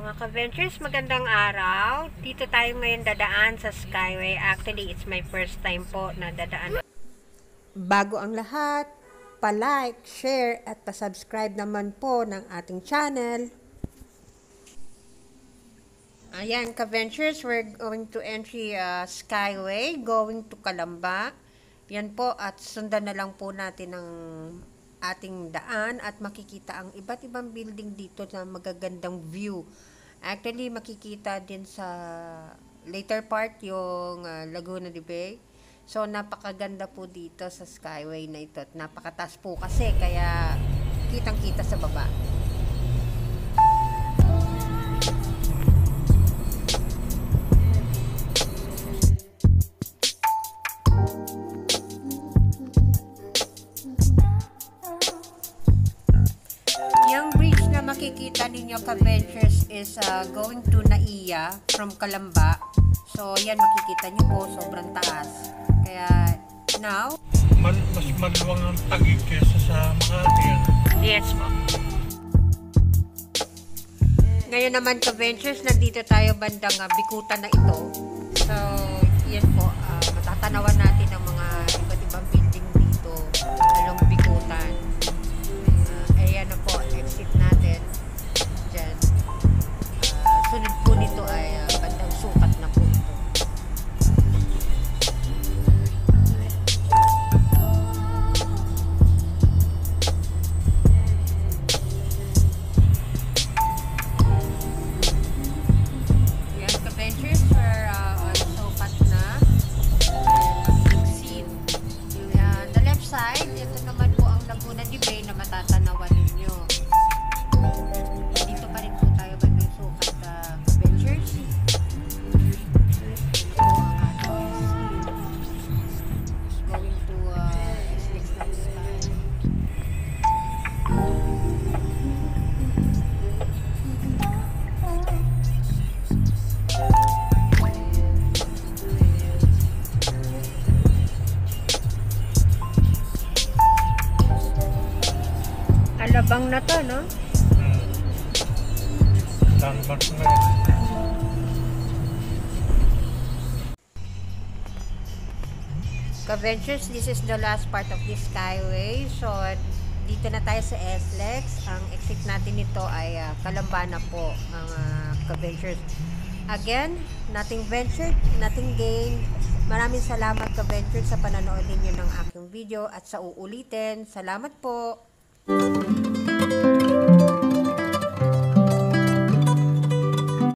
Mga ka-ventures, magandang araw. Dito tayo ngayon dadaan sa Skyway. Actually, it's my first time po na dadaan. Bago ang lahat, pa-like, share, at pa-subscribe naman po ng ating channel. Ayan, ka-ventures, we're going to entry Skyway, going to Calamba. Yan po, at sundan na lang po natin ang ating daan at makikita ang iba't ibang building dito na magagandang view. Actually, makikita din sa later part yung Laguna de Bay. So, napakaganda po dito sa Skyway na ito. At napakataas po kasi, kaya kitang-kita sa baba. Makikita ninyo ka-ventures is going to Naiya from Calamba. So, yan makikita nyo po, sobrang taas. Kaya, now, mas maluwang ang Taguig kesa sa Makati. Yes po. Ngayon naman ka-ventures, nandito tayo bandang Bikutan na ito. So, yan po, matatanawan natin ang mga iba't ibang building dito along Bikutan. Ayan na po, exit natin dyan. Sunod po nito ay bandang Sukat na po ito. Ayan ka-ventures, we're on Sukat na. Exit. The left side, ito naman po ang Laguna de Bay na matatanawan ninyo. Dito pa rin po tayo bandang Sukat ka-ventures. Going to SLEX na sky. Alabang na to, no? Landmark na. Ka-ventures, this is the last part of this Skyway. So, dito na tayo sa SLEX. Ang exit natin nito ay Calamba na po, ang ka-ventures. Again, nothing ventured, nothing gained. Maraming salamat ka-ventures sa panonood ninyo ng aking video at sa uulitin. Salamat po!